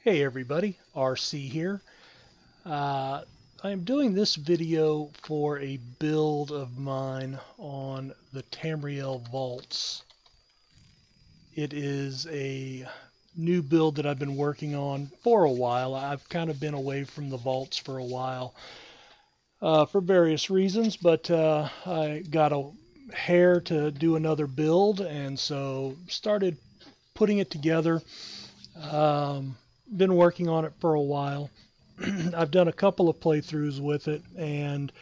Hey everybody, RC here. Uh, I'm doing this video for a build of mine on the Tamriel Vaults. It is a new build that I've been working on for a while. I've kind of been away from the vaults for a while for various reasons, but I got a hair to do another build and so started putting it together. Um, Been working on it for a while. I've done a couple of playthroughs with it, and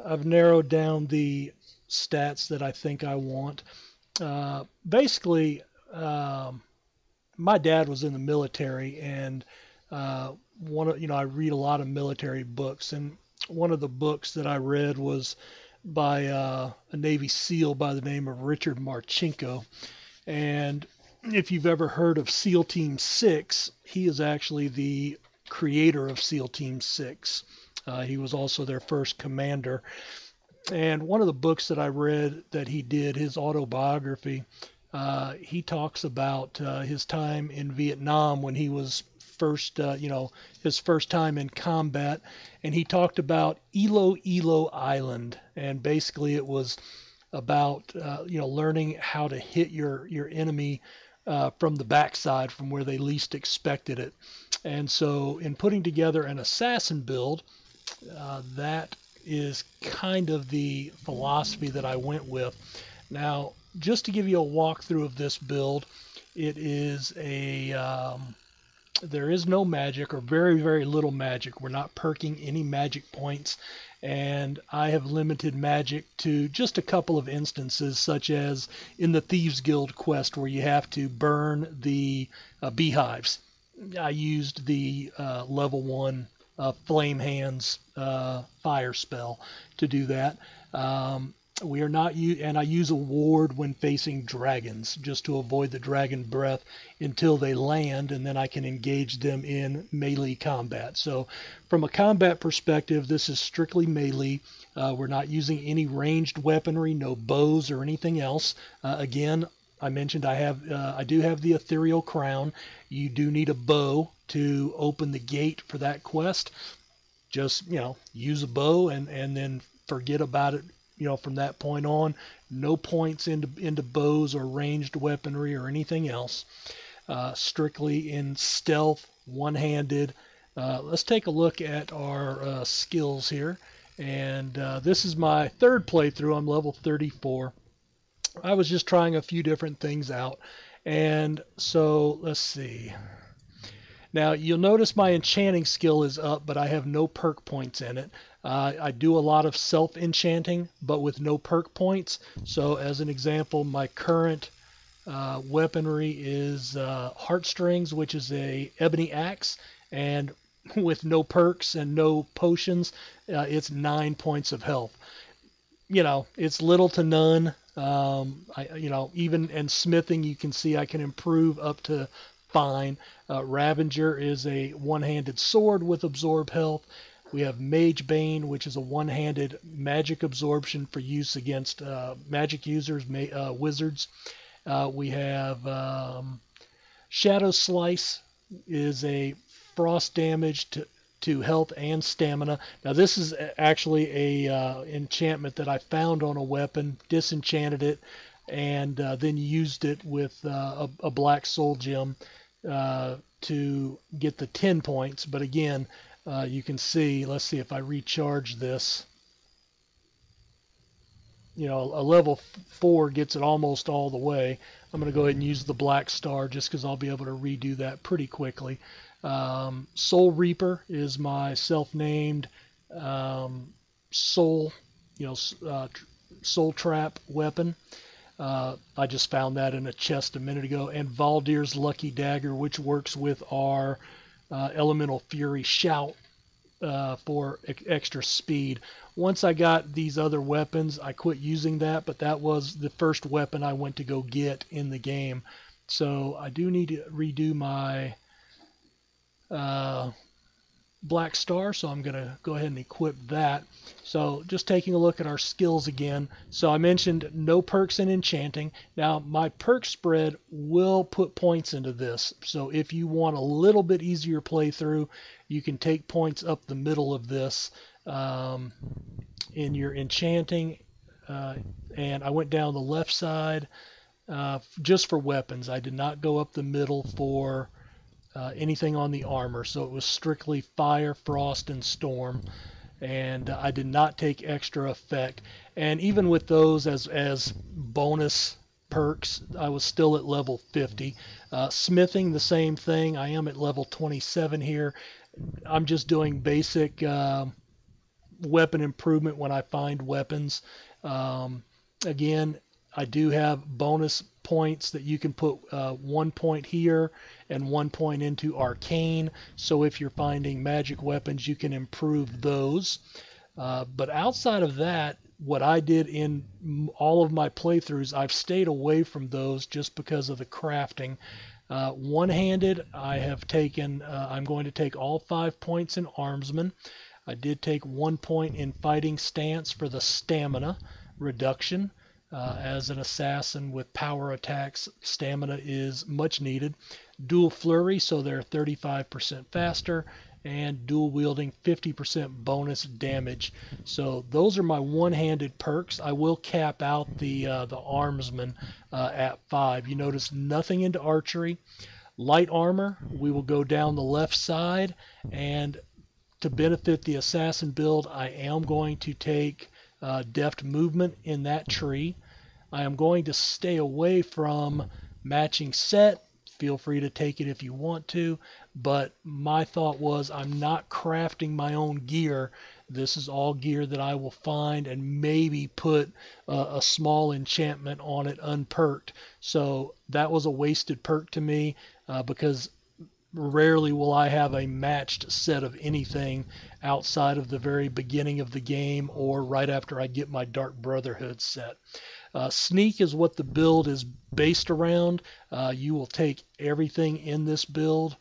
I've narrowed down the stats that I think I want. Basically, my dad was in the military, and I read a lot of military books, and one of the books that I read was by a Navy SEAL by the name of Richard Marchenko. And if you've ever heard of SEAL Team 6, he is actually the creator of SEAL Team 6. He was also their first commander. And one of the books that I read that he did, his autobiography, he talks about his time in Vietnam when he was his first time in combat. And he talked about Ilo Island. And basically it was about learning how to hit your enemy from the backside, from where they least expected it. And so, in putting together an assassin build, that is kind of the philosophy that I went with. Now, just to give you a walkthrough of this build, it is a there is no magic, or very, very little magic. We're not perking any magic points, and I have limited magic to just a couple of instances, such as in the Thieves Guild quest where you have to burn the beehives. I used the level 1 Flame Hands fire spell to do that. We are not and I use a ward when facing dragons, just to avoid the dragon breath until they land, and then I can engage them in melee combat. So from a combat perspective, this is strictly melee. We're not using any ranged weaponry, no bows or anything else. Again, I mentioned I do have the ethereal crown. You do need a bow to open the gate for that quest. Just use a bow and then forget about it. From that point on, no points into bows or ranged weaponry or anything else. Strictly in stealth, one-handed. Let's take a look at our skills here. And this is my third playthrough. I'm level 34. I was just trying a few different things out. And so let's see. Now you'll notice my enchanting skill is up, but I have no perk points in it. I do a lot of self-enchanting, but with no perk points. So as an example, my current weaponry is Heartstrings, which is a ebony axe, and with no perks and no potions, it's 9 points of health. It's little to none. Even in smithing, you can see I can improve up to fine. Ravager is a one-handed sword with absorb health. We have Mage Bane, which is a one-handed magic absorption for use against magic users, wizards. We have Shadow Slice is a frost damage to health and stamina. Now this is actually a enchantment that I found on a weapon, disenchanted it, and then used it with a black soul gem to get the 10 points. But again, you can see, let's see if I recharge this. A level 4 gets it almost all the way. I'm going to go ahead and use the black star just because I'll be able to redo that pretty quickly. Soul Reaper is my self-named soul, soul trap weapon. I just found that in a chest a minute ago. And Valdir's Lucky Dagger, which works with our Elemental Fury Shout for extra speed. Once I got these other weapons, I quit using that, but that was the first weapon I went to go get in the game. So I do need to redo my black star, so I'm going to go ahead and equip that. So just taking a look at our skills again. So I mentioned no perks in enchanting. Now my perk spread will put points into this. So if you want a little bit easier playthrough, you can take points up the middle of this in your enchanting. And I went down the left side just for weapons. I did not go up the middle for anything on the armor, so it was strictly fire, frost, and storm, and I did not take extra effect. And even with those as bonus perks, I was still at level 50. Smithing, the same thing. I am at level 27 here. I'm just doing basic weapon improvement when I find weapons. Again, I do have bonus points that you can put 1 point here and 1 point into arcane. So if you're finding magic weapons, you can improve those. But outside of that, what I did in all of my playthroughs, I've stayed away from those just because of the crafting. One-handed, I have taken, I'm going to take all 5 points in armsman. I did take 1 point in fighting stance for the stamina reduction. As an assassin with power attacks, stamina is much needed. Dual flurry, so they're 35% faster, and dual wielding 50% bonus damage. So those are my one-handed perks. I will cap out the armsman at 5. You notice nothing into archery. Light armor, we will go down the left side, and to benefit the assassin build, I am going to take Deft Movement in that tree. I am going to stay away from matching set. Feel free to take it if you want to, but my thought was I'm not crafting my own gear. This is all gear that I will find and maybe put a small enchantment on it unperked. So that was a wasted perk to me because rarely will I have a matched set of anything outside of the very beginning of the game or right after I get my Dark Brotherhood set. Sneak is what the build is based around. You will take everything in this build.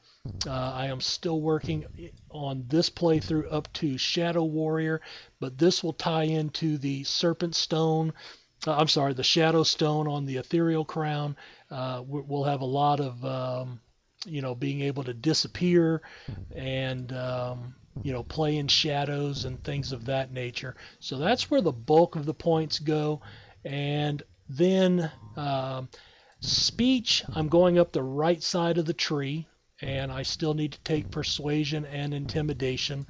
I am still working on this playthrough up to Shadow Warrior, but this will tie into the Serpent Stone. The Shadow Stone on the Ethereal Crown. We'll have a lot of being able to disappear and play in shadows and things of that nature. So that's where the bulk of the points go. And then speech, I'm going up the right side of the tree, and I still need to take persuasion and intimidation.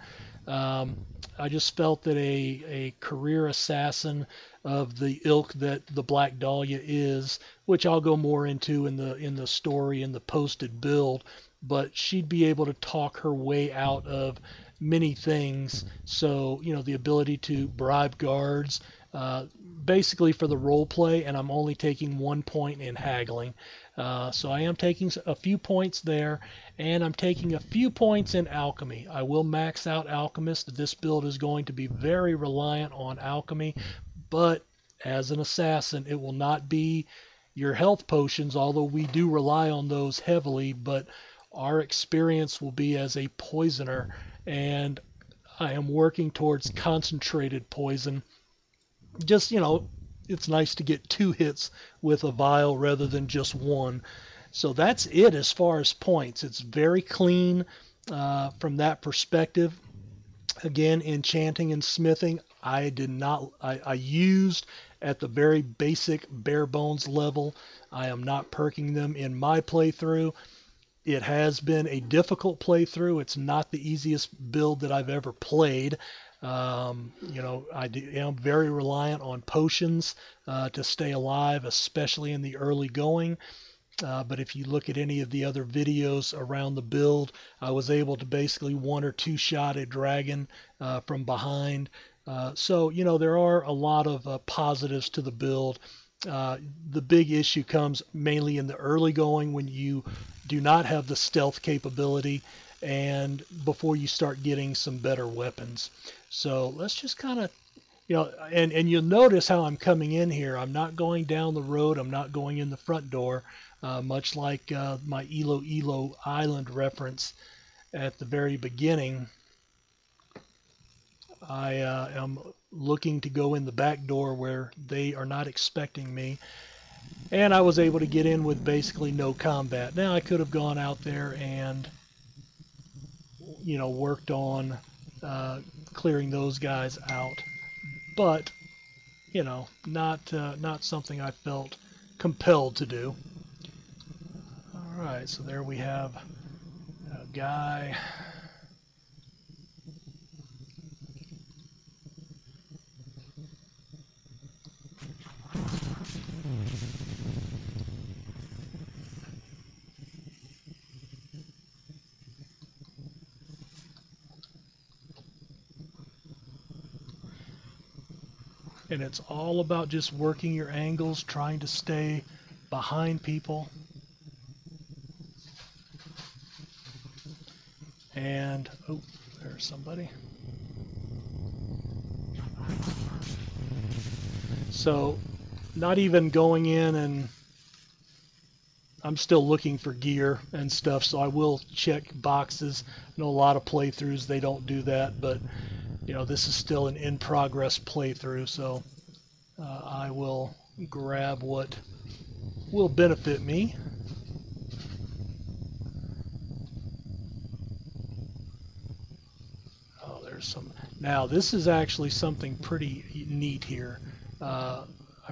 I just felt that a career assassin of the ilk that the Black Dahlia is, which I'll go more into in the story in the posted build, but she'd be able to talk her way out of many things. So the ability to bribe guards, basically for the role play, and I'm only taking 1 point in haggling. So I am taking a few points there, and I'm taking a few points in alchemy. I will max out alchemist. This build is going to be very reliant on alchemy, but as an assassin, it will not be your health potions, although we do rely on those heavily, but our experience will be as a poisoner, and I am working towards concentrated poison. Just, it's nice to get 2 hits with a vial rather than just 1. So that's it as far as points. It's very clean from that perspective. Again, enchanting and smithing, I used at the very basic bare bones level. I am not perking them in my playthrough. It has been a difficult playthrough. It's not the easiest build that I've ever played. I am very reliant on potions to stay alive, especially in the early going. But if you look at any of the other videos around the build, I was able to basically 1 or 2 shot a dragon from behind. So there are a lot of positives to the build. The big issue comes mainly in the early going when you do not have the stealth capability and before you start getting some better weapons. So let's just kind of, and you'll notice how I'm coming in here. I'm not going down the road. I'm not going in the front door, much like my Ilo Island reference at the very beginning. I am looking to go in the back door where they are not expecting me. And I was able to get in with basically no combat. Now I could have gone out there and, worked on clearing those guys out. But, not something I felt compelled to do. All right, so there we have a guy. And it's all about just working your angles, trying to stay behind people. And, oh, there's somebody. So, not even going in, and I'm still looking for gear and stuff, so I will check boxes. I know a lot of playthroughs, they don't do that, but, this is still an in-progress playthrough, so I will grab what will benefit me. Oh, there's some. Now, this is actually something pretty neat here. I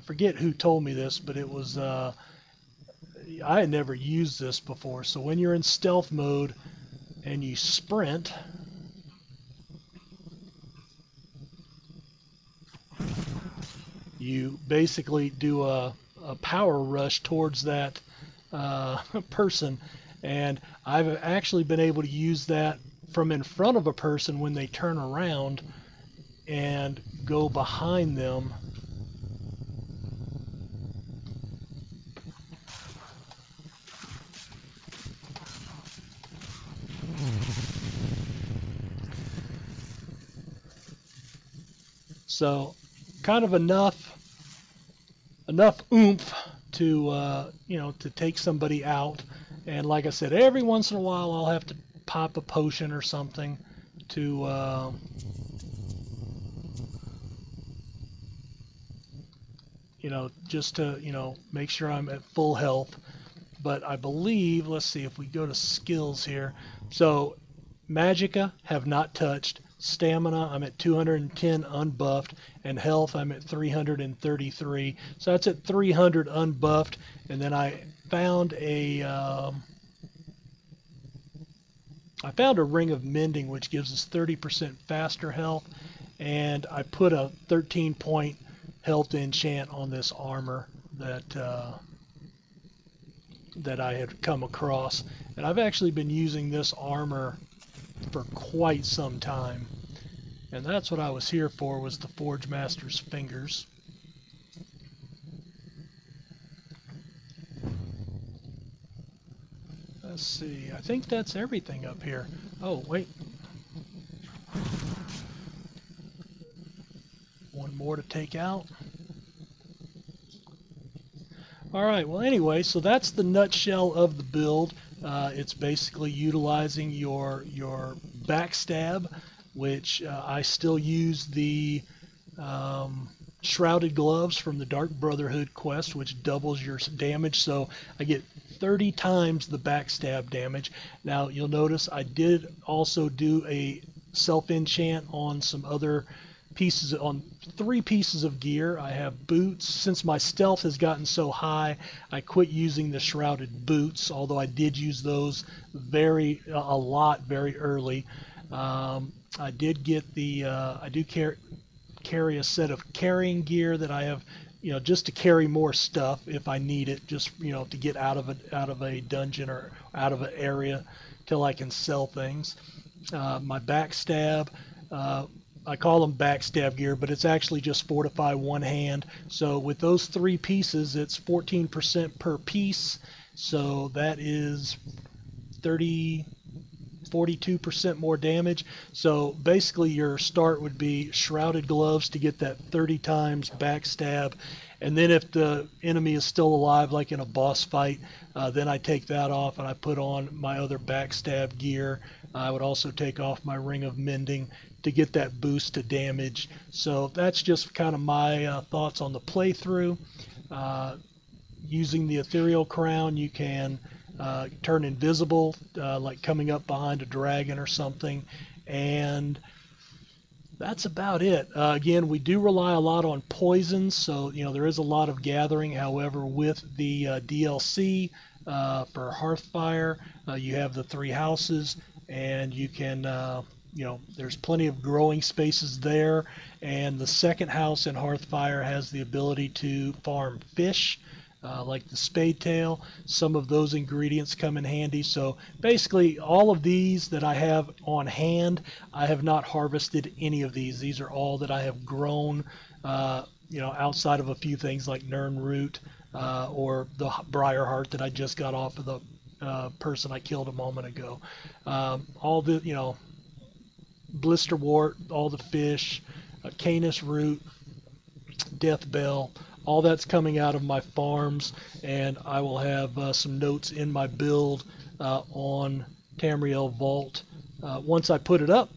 forget who told me this, but it was, I had never used this before. So when you're in stealth mode and you sprint, you basically do a power rush towards that person. And I've actually been able to use that from in front of a person when they turn around and go behind them. So kind of enough oomph to to take somebody out. And like I said, every once in a while I'll have to pop a potion or something to just to make sure I'm at full health. But I believe, let's see if we go to skills here. So Magicka have not touched. Stamina, I'm at 210 unbuffed, and health, I'm at 333. So that's at 300 unbuffed. And then I found a ring of mending, which gives us 30% faster health, and I put a 13-point health enchant on this armor that I had come across, and I've actually been using this armor for quite some time, and that's what I was here for, was the Forge Master's fingers. Let's see, I think that's everything up here. Oh, wait. One more to take out. Alright, well anyway, so that's the nutshell of the build. It's basically utilizing your backstab, which I still use the Shrouded Gloves from the Dark Brotherhood quest, which doubles your damage, so I get 30 times the backstab damage. Now you'll notice I did also do a self-enchant on some other pieces, on 3 pieces of gear. I have boots. Since my stealth has gotten so high, I quit using the shrouded boots, although I did use those a lot very early. I did get the I do carry a set of carrying gear that I have, just to carry more stuff if I need it, just to get out of a dungeon or out of an area till I can sell things. My backstab, I call them backstab gear, but it's actually just fortify one hand. So with those 3 pieces, it's 14% per piece. So that is 42% more damage. So basically your start would be Shrouded Gloves to get that 30 times backstab, And then if the enemy is still alive, like in a boss fight, then I take that off and I put on my other backstab gear. I would also take off my Ring of Mending to get that boost to damage. So that's just kind of my thoughts on the playthrough. Using the Ethereal Crown, you can turn invisible, like coming up behind a dragon or something, and that's about it. Again, we do rely a lot on poisons, so there is a lot of gathering. However, with the DLC for Hearthfire, you have the 3 houses, and you can, there's plenty of growing spaces there. And the second house in Hearthfire has the ability to farm fish. Like the spade tail. Some of those ingredients come in handy. So basically all of these that I have on hand, I have not harvested any of these. These are all that I have grown, outside of a few things like Nirnroot or the Briarheart that I just got off of the person I killed a moment ago. All the, Blisterwort, all the fish, Canis root, Death Bell, all that's coming out of my farms, and I will have some notes in my build on Tamriel Vault once I put it up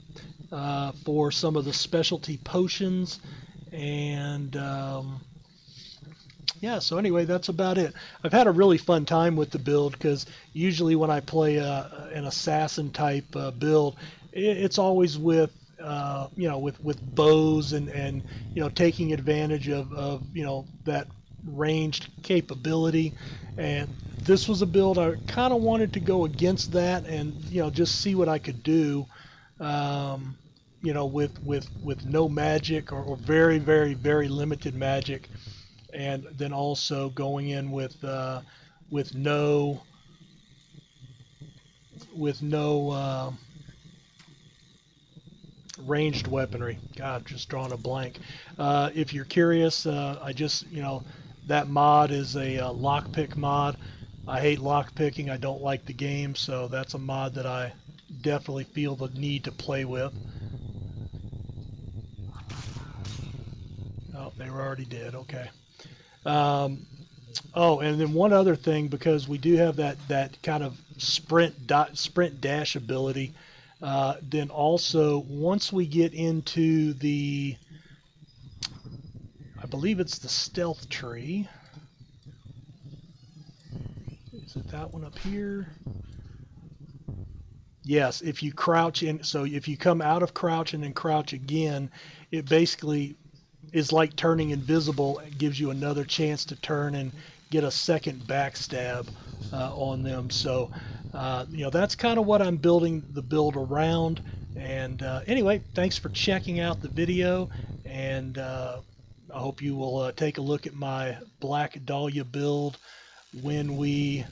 for some of the specialty potions. And yeah, so anyway, that's about it. I've had a really fun time with the build, because usually when I play an assassin type build, it's always with with bows and taking advantage of that ranged capability. And this was a build I kind of wanted to go against that and just see what I could do with no magic or very, very, very limited magic, and then also going in with no ranged weaponry. God, just drawing a blank. If you're curious, I just, that mod is a lockpick mod. I hate lockpicking. I don't like the game, so that's a mod that I definitely feel the need to play with. Oh, they were already dead. Okay. Oh, and then one other thing, because we do have that kind of sprint dash ability. Then also, once we get into the, I believe it's the stealth tree. Is it that one up here? Yes, if you crouch in, so if you come out of crouch and then crouch again, it basically is like turning invisible. It gives you another chance to turn and get a second backstab on them. So that's kind of what I'm building the build around. And anyway, thanks for checking out the video, and I hope you will take a look at my Black Dahlia build when we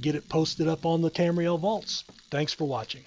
get it posted up on the Tamriel Vaults. Thanks for watching.